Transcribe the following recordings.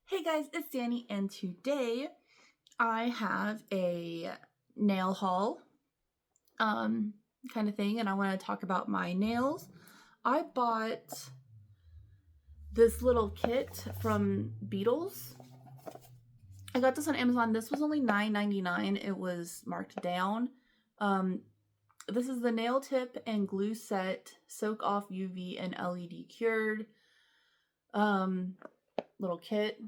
Hey guys, it's Danny, and today I have a nail haul kind of thing, and I want to talk about my nails. I bought this little kit from Beetles. I got this on Amazon. This was only $9.99. It was marked down. This is the nail tip and glue set, soak off UV and LED cured little kit.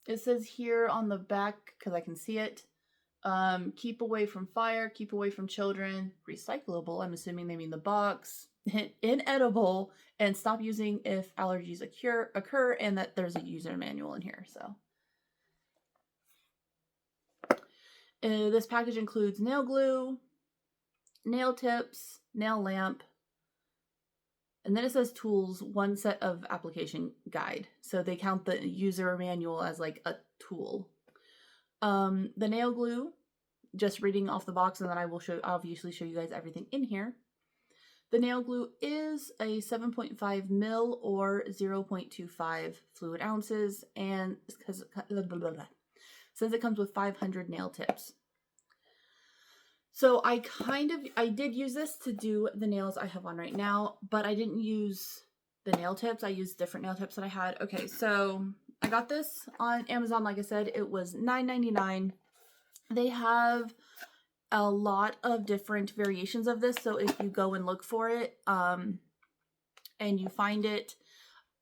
It says here on the back, because I can see it, keep away from fire, keep away from children, recyclable, I'm assuming they mean the box, inedible, and stop using if allergies occur, and that there's a user manual in here. So this package includes nail glue, nail tips, nail lamp, and then it says tools, one set of application guide. So they count the user manual as like a tool. The nail glue, just reading off the box, and then I will obviously show you guys everything in here. The nail glue is a 7.5 mil or 0.25 fluid ounces, and since it comes with 500 nail tips. So I did use this to do the nails I have on right now, but I didn't use the nail tips. I used different nail tips that I had. Okay, so I got this on Amazon. Like I said, it was $9.99. They have a lot of different variations of this. So if you go and look for it, and you find it,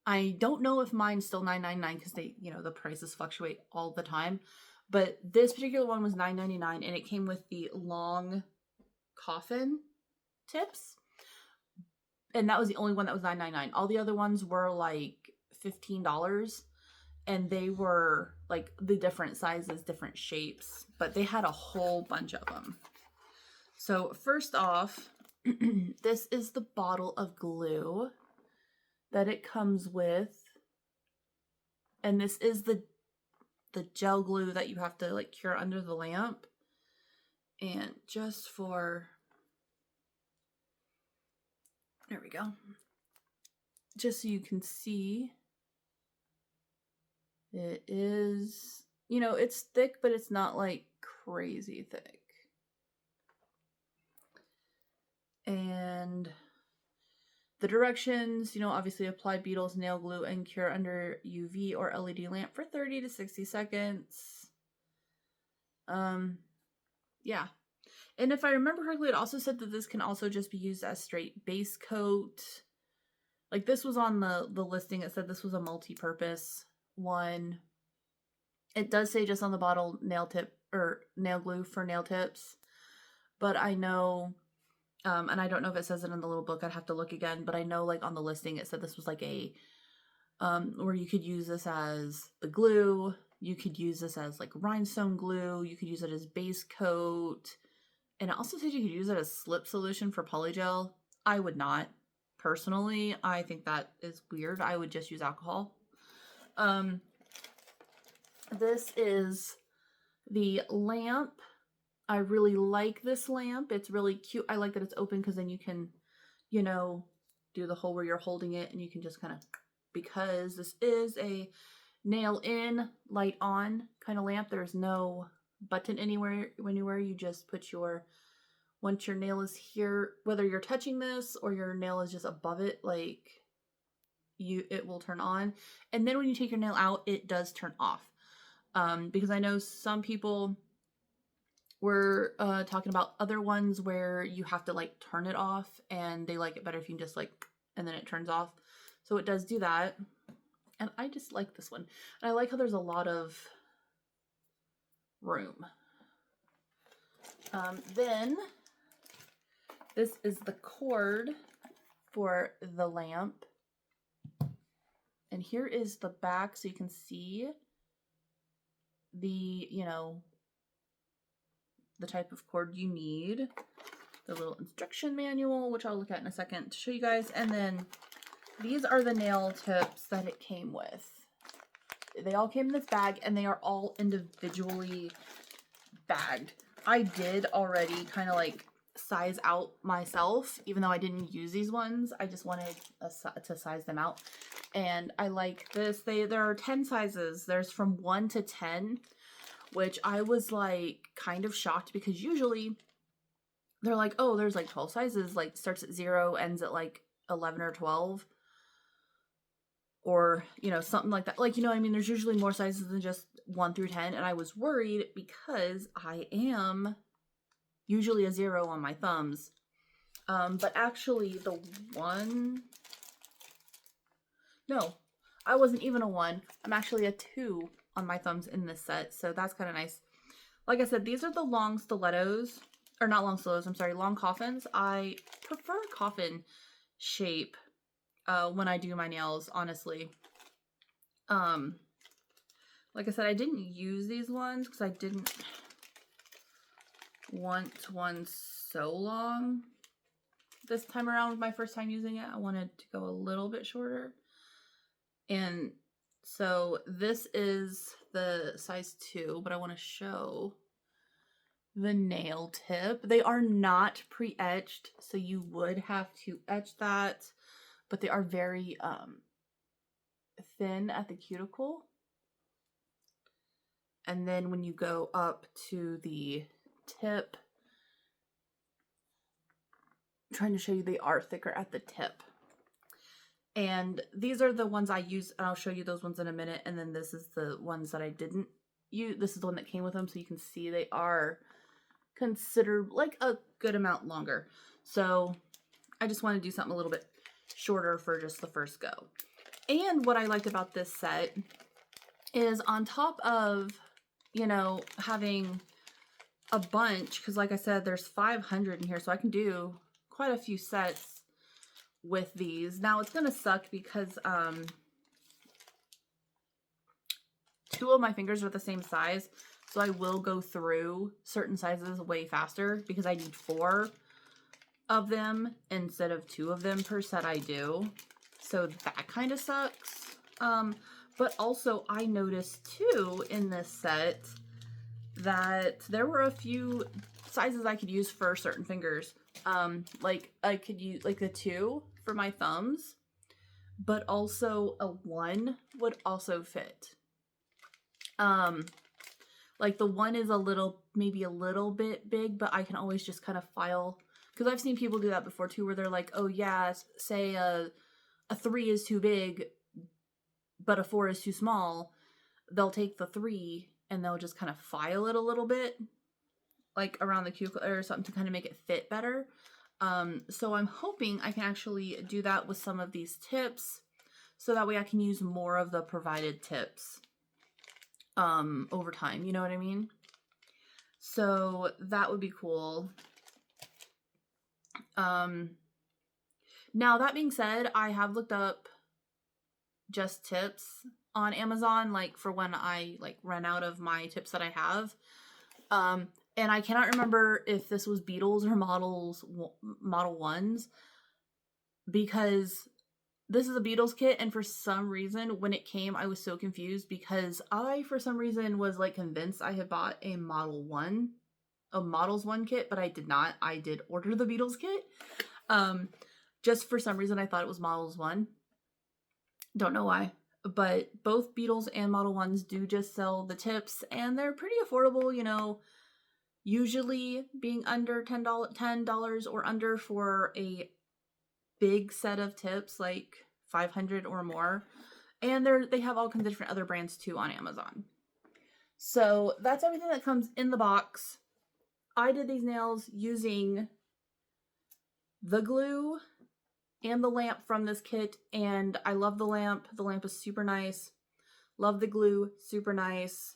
I don't know if mine's still $9.99 because the prices fluctuate all the time. But this particular one was $9.99, and it came with the long coffin tips. And that was the only one that was $9.99. All the other ones were like $15. And they were like the different sizes, different shapes, but they had a whole bunch of them. So first off, this is the bottle of glue that it comes with. And this is the gel glue that you have to like cure under the lamp. And just for, there we go. Just so you can see, it is, it's thick, but it's not like crazy thick. And the directions, obviously apply Beetles nail glue and cure under UV or LED lamp for 30 to 60 seconds. Yeah. And if I remember correctly, it also said that this can also just be used as straight base coat. Like this was on the listing. It said this was a multi-purpose one. It does say just on the bottle nail tip or nail glue for nail tips. But I know, and I don't know if it says it in the little book. I'd have to look again. But I know like on the listing, it said this was like a, where you could use this as the glue. You could use this as like rhinestone glue. You could use it as base coat. And it also said you could use it as slip solution for polygel. I would not. Personally, I think that is weird. I would just use alcohol. This is the lamp. I really like this lamp. It's really cute. I like that it's open because then you can, do the whole where you're holding it and you can just kind of, because this is a nail in, light on kind of lamp. There's no button anywhere. You just put once your nail is here, whether you're touching this or your nail is just above it, like it will turn on. And then when you take your nail out, it does turn off. Because I know some people were talking about other ones where you have to like turn it off, and they like it better if you can just like, and then it turns off. So it does do that. And I just like this one. And I like how there's a lot of room. Then this is the cord for the lamp. And here is the back so you can see the, the type of cord you need. The little instruction manual, which I'll look at in a second to show you guys. And then these are the nail tips that it came with. They all came in this bag, and they are all individually bagged. I did already kind of like size out myself, even though I didn't use these ones. I just wanted to size them out. And I like this. There are 10 sizes. There's from 1 to 10, which I was like kind of shocked because usually they're like, oh, there's like 12 sizes, like starts at 0, ends at like 11 or 12. Or, you know, something like that. Like, you know what I mean? There's usually more sizes than just 1 through 10. And I was worried because I am usually a 0 on my thumbs. But actually the 1... No, I wasn't even a 1. I'm actually a 2 on my thumbs in this set. So that's kind of nice. Like I said, these are the long stilettos. Or not long stilettos, I'm sorry, long coffins. I prefer coffin shape when I do my nails, honestly. Like I said, I didn't use these ones because I didn't want one so long this time around with my first time using it. I wanted to go a little bit shorter. And so this is the size 2, but I want to show the nail tip. They are not pre-etched, so you would have to etch that. But they are very thin at the cuticle. And then when you go up to the tip, I'm trying to show you, they are thicker at the tip. And these are the ones I use, and I'll show you those ones in a minute. And then this is the ones that I didn't use. This is the one that came with them, so you can see they are considered like a good amount longer. So I just want to do something a little bit shorter for just the first go. And what I liked about this set is on top of, you know, having a bunch, because like I said, there's 500 in here, so I can do quite a few sets with these. Now it's gonna suck because 2 of my fingers are the same size, so I will go through certain sizes way faster because I need 4 of them instead of 2 of them per set I do. So that kind of sucks. But also I noticed too in this set that there were a few sizes I could use for certain fingers. Like I could use like a 2 for my thumbs, but also a 1 would also fit. Like the 1 is maybe a little bit big, but I can always just kind of file, because I've seen people do that before too, where they're like, oh yeah, say a 3 is too big, but a 4 is too small. They'll take the 3 and they'll just kind of file it a little bit, like around the cuticle or something, to kind of make it fit better. So I'm hoping I can actually do that with some of these tips, so that way I can use more of the provided tips over time, you know what I mean? So that would be cool. Now that being said, I have looked up just tips on Amazon, like for when I like run out of my tips that I have. And I cannot remember if this was Beetles or Model 1s, because this is a Beetles kit, and for some reason when it came I was so confused, because I for some reason was like convinced I had bought a Models 1 kit, but I did not. I did order the Beetles kit. Just for some reason I thought it was Models 1. Don't know why. But both Beetles and Model 1s do just sell the tips, and they're pretty affordable, you know, usually being under $10 or under for a big set of tips, like 500 or more. And they have all kinds of different other brands too on Amazon. So that's everything that comes in the box. I did these nails using the glue and the lamp from this kit, and I love the lamp. The lamp is super nice. Love the glue, super nice.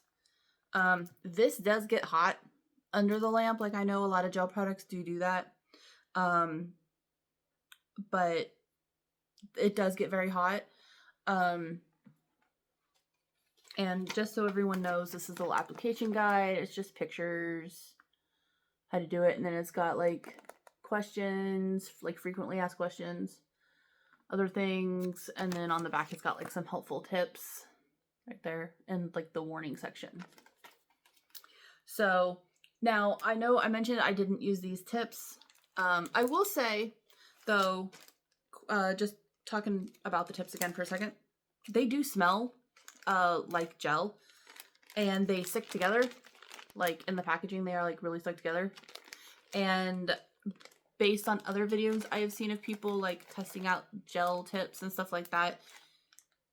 This does get hot under the lamp. Like I know a lot of gel products do that. But it does get very hot. And just so everyone knows, this is the little application guide. It's just pictures, how to do it, and then it's got like questions, like frequently asked questions, other things, and then on the back it's got like some helpful tips right there, and like the warning section. So now I know I mentioned I didn't use these tips I will say, though, just talking about the tips again for a second, they do smell like gel, and they stick together. Like in the packaging, they are like really stuck together. And based on other videos I have seen of people like testing out gel tips and stuff like that,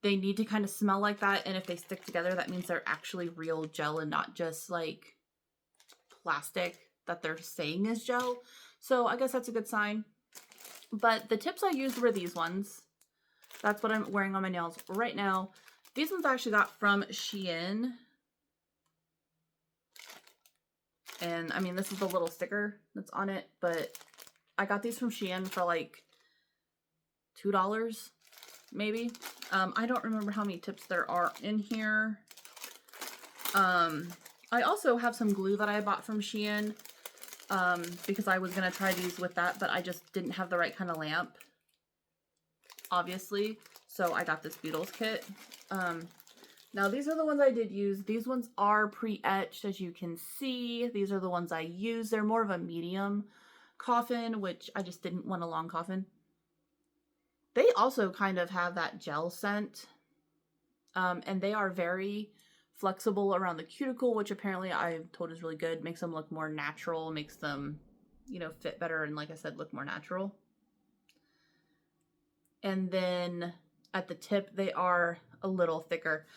they need to kind of smell like that. And if they stick together, that means they're actually real gel and not just like plastic that they're saying is gel. So I guess that's a good sign. But the tips I used were these ones. That's what I'm wearing on my nails right now. These ones I actually got from Shein. And I mean, this is the little sticker that's on it, but I got these from Shein for like $2, maybe. I don't remember how many tips there are in here. I also have some glue that I bought from Shein, because I was going to try these with that, but I just didn't have the right kind of lamp, obviously. So I got this Beetles kit. Now these are the ones I did use. These ones are pre-etched, as you can see. These are the ones I use. They're more of a medium coffin, which I just didn't want a long coffin. They also kind of have that gel scent, and they are very flexible around the cuticle, which apparently I've told is really good. Makes them look more natural, makes them, you know, fit better, and like I said, look more natural. And then at the tip, they are a little thicker.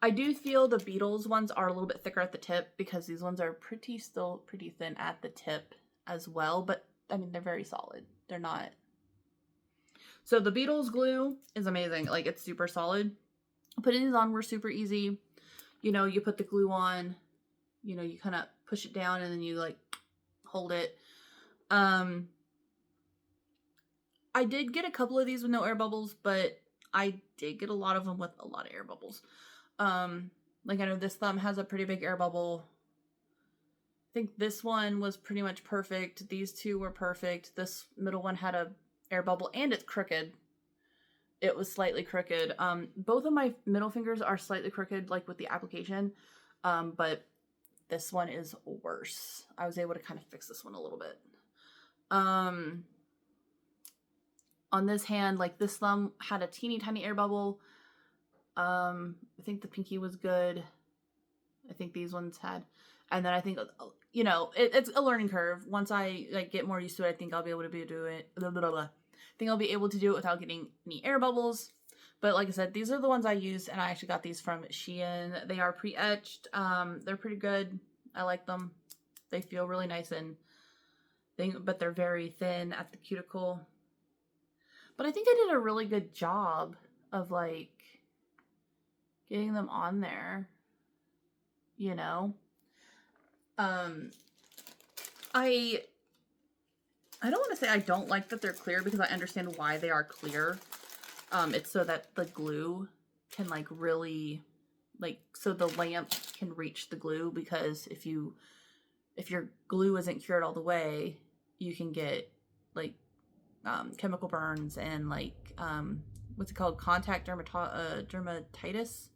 I do feel the Beetles ones are a little bit thicker at the tip because these ones are still pretty thin at the tip as well. But I mean, they're very solid. They're not. So the Beetles glue is amazing. Like, it's super solid. Putting these on were super easy. You know, you put the glue on, you know, you kind of push it down and then you like hold it. I did get a couple of these with no air bubbles, but I did get a lot of them with a lot of air bubbles. Like I know this thumb has a pretty big air bubble. I think this one was pretty much perfect. These two were perfect. This middle one had a air bubble and it's crooked. It was slightly crooked. Both of my middle fingers are slightly crooked, like with the application. But this one is worse. I was able to kind of fix this one a little bit. On this hand, like this thumb had a teeny tiny air bubble. I think the pinky was good. I think these ones had, and then I think, you know, it's a learning curve. Once I like get more used to it, I think I'll be able to do it. Blah, blah, blah. I think I'll be able to do it without getting any air bubbles. But like I said, these are the ones I used, and I actually got these from Shein. They are pre-etched. They're pretty good. I like them. They feel really nice and but they're very thin at the cuticle. But I think I did a really good job of like getting them on there, you know. I don't want to say I don't like that they're clear because I understand why they are clear. It's so that the glue can like really, like, so the lamp can reach the glue, because if your glue isn't cured all the way, you can get like chemical burns and like what's it called, contact dermatitis,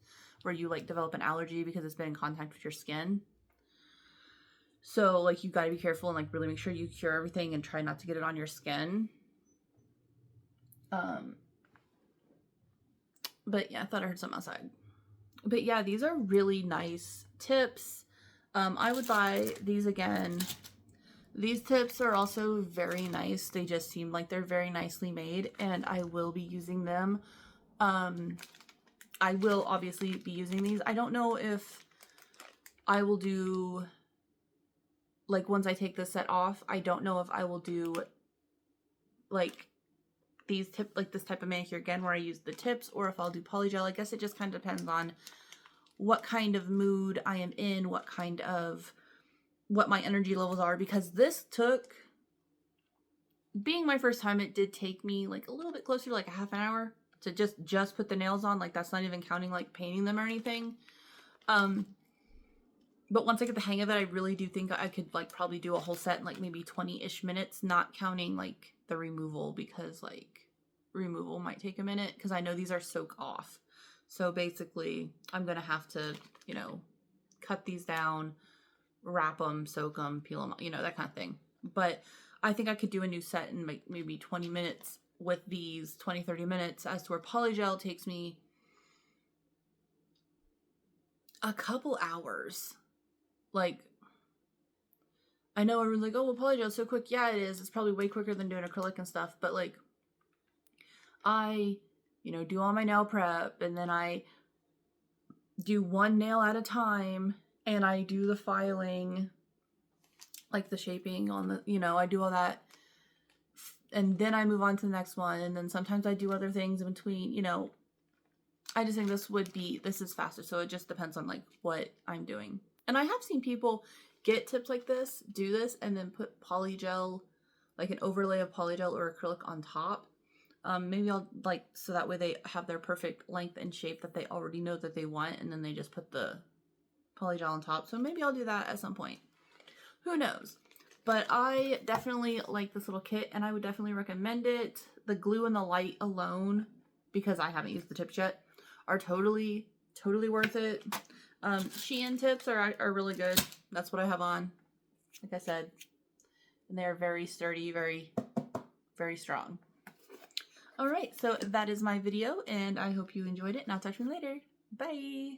where you like develop an allergy because it's been in contact with your skin. So like you gotta be careful and like really make sure you cure everything and try not to get it on your skin. But yeah, I thought I heard something outside. But yeah, these are really nice tips. I would buy these again. These tips are also very nice. They just seem like they're very nicely made, and I will be using them. I will obviously be using these. I don't know if I will do, like, once I take this set off, I don't know if I will do like this type of manicure again where I use the tips, or if I'll do polygel. I guess it just kind of depends on what kind of mood I am in, what my energy levels are, because this took, being my first time, it did take me like a little bit closer to like a half an hour to just put the nails on. Like, that's not even counting like painting them or anything. But once I get the hang of it, I really do think I could like probably do a whole set in like maybe 20-ish minutes, not counting like the removal, because like removal might take a minute, because I know these are soak off. So basically I'm gonna have to, you know, cut these down, wrap them, soak them, peel them, you know, that kind of thing. But I think I could do a new set in like maybe 20 minutes with these 20-30 minutes, as to where polygel takes me a couple hours. Like, I know everyone's like, oh, well, polygel is so quick. Yeah, it is. It's probably way quicker than doing acrylic and stuff. But like, I, you know, do all my nail prep, and then I do one nail at a time, and I do the filing, like the shaping on the, you know, I do all that. And then I move on to the next one. And then sometimes I do other things in between, you know. I just think this is faster. So it just depends on like what I'm doing. And I have seen people get tips like this, do this, and then put polygel, like an overlay of polygel or acrylic on top. Maybe I'll like, so that way they have their perfect length and shape that they already know that they want, and then they just put the polygel on top. So maybe I'll do that at some point. Who knows? But I definitely like this little kit, and I would definitely recommend it. The glue and the light alone, because I haven't used the tips yet, are totally worth it. Shein tips are really good. That's what I have on, like I said. And they're very sturdy, very, very strong. All right, so that is my video, and I hope you enjoyed it, and I'll talk to you later. Bye!